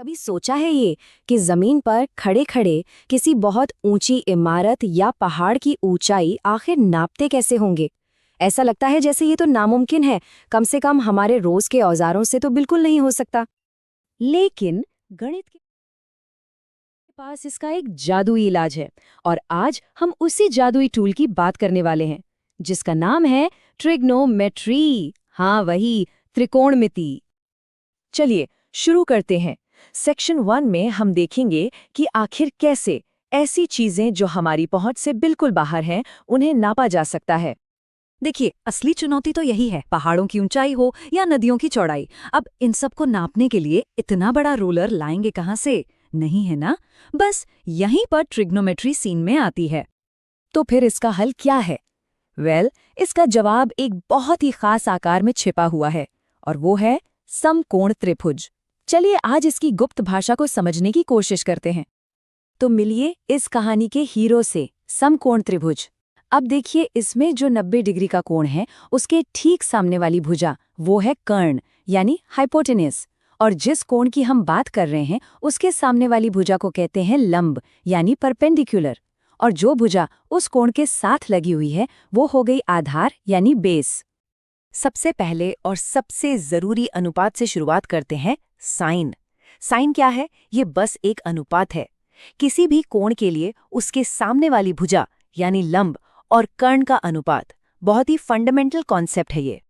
कभी सोचा है ये कि जमीन पर खड़े खड़े किसी बहुत ऊंची इमारत या पहाड़ की ऊंचाई आखिर नापते कैसे होंगे। ऐसा लगता है जैसे ये तो नामुमकिन है, कम से कम हमारे रोज के औजारों से तो बिल्कुल नहीं हो सकता। लेकिन गणित के पास इसका एक जादुई इलाज है, और आज हम उसी जादुई टूल की बात करने वाले हैं, जिसका नाम है ट्रिग्नोमेट्री। हाँ, वही त्रिकोणमिति। चलिए शुरू करते हैं। सेक्शन 1 में हम देखेंगे कि आखिर कैसे ऐसी चीजें जो हमारी पहुंच से बिल्कुल बाहर हैं, उन्हें नापा जा सकता है। देखिए, असली चुनौती तो यही है, पहाड़ों की ऊंचाई हो या नदियों की चौड़ाई। अब इन सब को नापने के लिए इतना बड़ा रूलर लाएंगे कहाँ से? नहीं है ना? बस यहीं पर ट्रिग्नोमेट्री सीन में आती है। तो फिर इसका हल क्या है? इसका जवाब एक बहुत ही खास आकार में छिपा हुआ है, और वो है समकोण त्रिभुज। चलिए आज इसकी गुप्त भाषा को समझने की कोशिश करते हैं। तो मिलिए इस कहानी के हीरो से, समकोण त्रिभुज। अब देखिए, इसमें जो 90 डिग्री का कोण है, उसके ठीक सामने वाली भुजा वो है कर्ण यानी हाइपोटेनस, और जिस कोण की हम बात कर रहे हैं उसके सामने वाली भुजा को कहते हैं लंब यानी परपेंडिकुलर, और जो भुजा उस कोण के साथ लगी हुई है वो हो गई आधार यानी बेस। सबसे पहले और सबसे जरूरी अनुपात से शुरुआत करते हैं, साइन। साइन क्या है? ये बस एक अनुपात है। किसी भी कोण के लिए उसके सामने वाली भुजा यानी लंब और कर्ण का अनुपात। बहुत ही फंडामेंटल कॉन्सेप्ट है ये।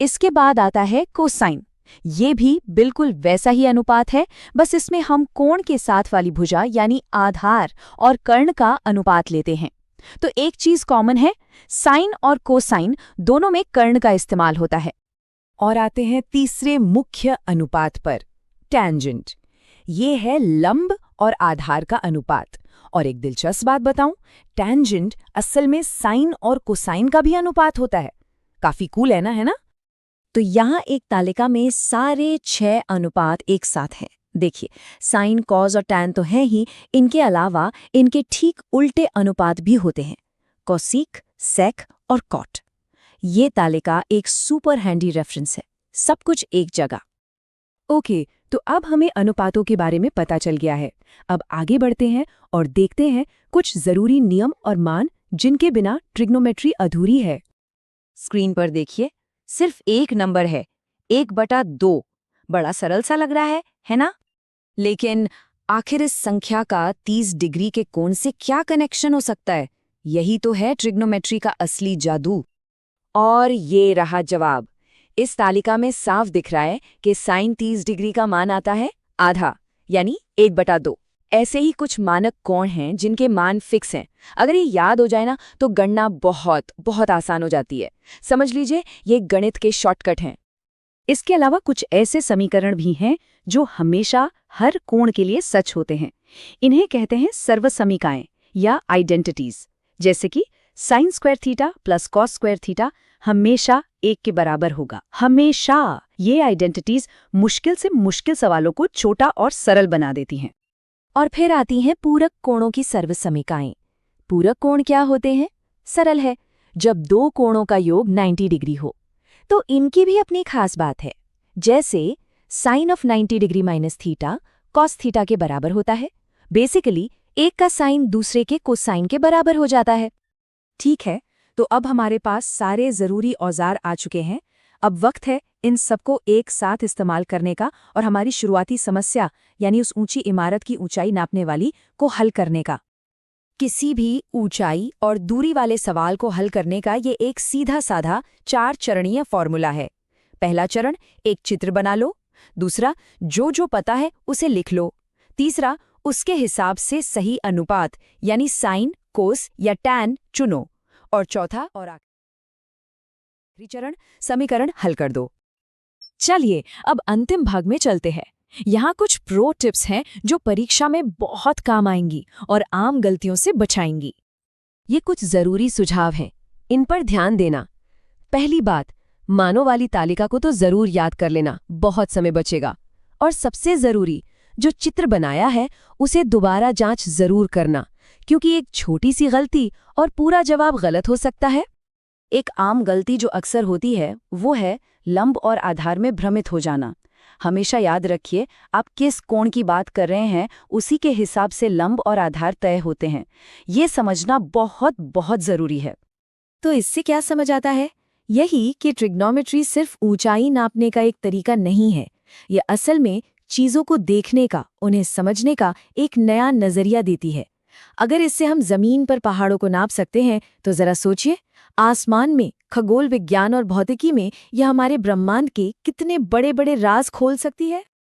इसके बाद आता है कोसाइन। ये भी बिल्कुल वैसा ही अनुपात है, बस इसमें हम कोण के साथ वाली भुजा यानी आधार और कर्ण का अनुपात लेते हैं। तो एक चीज कॉमन है, साइन और कोसाइन दोनों में कर्ण का इस्तेमाल होता है। और आते हैं तीसरे मुख्य अनुपात पर, टैंजेंट। ये है लंब और आधार का अनुपात। और एक दिलचस्प बात बताऊं, टैंजेंट असल में साइन और कोसाइन का भी अनुपात होता है। काफी कूल है ना? तो यहाँ एक तालिका में सारे 6 अनुपात एक साथ हैं। देखिए, साइन, कॉस और टैन तो हैं ही, इनके अलावा इनके ठीक उल्टे अनुपात भी होते हैं, कोसिक, सेक और कॉट। ये तालिका एक सुपर हैंडी रेफरेंस है, सब कुछ एक जगह। ओके, तो अब हमें अनुपातों के बारे में पता चल गया है। अब आगे बढ़ते हैं और देखते हैं कुछ जरूरी नियम और मान जिनके बिना ट्रिग्नोमेट्री अधूरी है। स्क्रीन पर देखिए, सिर्फ एक नंबर है, 1/2। बड़ा सरल सा लग रहा है ना? लेकिन आखिर इस संख्या का 30 डिग्री के कोण से क्या कनेक्शन हो सकता है? यही तो है ट्रिग्नोमेट्री का असली जादू। और ये रहा जवाब। इस तालिका में साफ दिख रहा है कि साइन 30 डिग्री का मान आता है आधा यानी 1/2। ऐसे ही कुछ मानक कोण हैं जिनके मान फिक्स हैं। अगर ये याद हो जाए ना तो गणना बहुत बहुत आसान हो जाती है। समझ लीजिए, ये गणित के शॉर्टकट हैं। इसके अलावा कुछ ऐसे समीकरण भी हैं जो हमेशा हर कोण के लिए सच होते हैं। इन्हें कहते हैं सर्वसमीकाएं या आइडेंटिटीज। जैसे कि sine square theta plus cos square theta हमेशा 1 के बराबर होगा, हमेशा। ये आइडेंटिटीज मुश्किल से मुश्किल सवालों को छोटा और सरल बना देती हैं। और फिर आती हैं पूरक कोणों की सर्वसमीकाएं। पूरक कोण क्या होते हैं? सरल है, जब दो कोणों का योग 90 डिग्री हो। तो इनकी भी अपनी खास बात है। जैसे sine of 90 degree minus theta cos theta के बराबर होता है। बेसिकली एक का साइन दूसरे के कोसाइन के बराबर हो जाता है। ठीक है, तो अब हमारे पास सारे जरूरी औजार आ चुके हैं। अब वक्त है इन सबको एक साथ इस्तेमाल करने का और हमारी शुरुआती समस्या यानी उस ऊंची इमारत की ऊंचाई नापने वाली को हल करने का। किसी भी ऊंचाई और दूरी वाले सवाल को हल करने का ये एक सीधा साधा 4 चरणीय फॉर्मूला है। पहला चरण, एक चित्र बना लो। दूसरा, जो पता है उसे लिख लो। तीसरा, उसके हिसाब से सही अनुपात यानी साइन, कोस या टैन चुनो। और चौथा और आखिरी चरण, समीकरण हल कर दो। चलिए अब अंतिम भाग में चलते हैं। यहाँ कुछ प्रो टिप्स हैं जो परीक्षा में बहुत काम आएंगी और आम गलतियों से बचाएंगी। ये कुछ जरूरी सुझाव हैं, इन पर ध्यान देना। पहली बात, मानों वाली तालिका को तो जरूर याद कर लेना, बहुत समय बचेगा। और सबसे जरूरी, जो चित्र बनाया है उसे दोबारा जांच जरूर करना, क्योंकि एक छोटी सी गलती और पूरा जवाब गलत हो सकता है। एक आम गलती जो अक्सर होती है वो है लंब और आधार में भ्रमित हो जाना। हमेशा याद रखिए, आप किस कोण की बात कर रहे हैं उसी के हिसाब से लंब और आधार तय होते हैं। ये समझना बहुत बहुत जरूरी है। तो इससे क्या समझ आता है? यही कि ट्रिग्नोमेट्री सिर्फ ऊंचाई नापने का एक तरीका नहीं है। ये असल में चीजों को देखने का, उन्हें समझने का एक नया नजरिया देती है। अगर इससे हम जमीन पर पहाड़ों को नाप सकते हैं, तो जरा सोचिए, आसमान में, खगोल विज्ञान और भौतिकी में यह हमारे ब्रह्मांड के कितने बड़े बड़े राज खोल सकती है।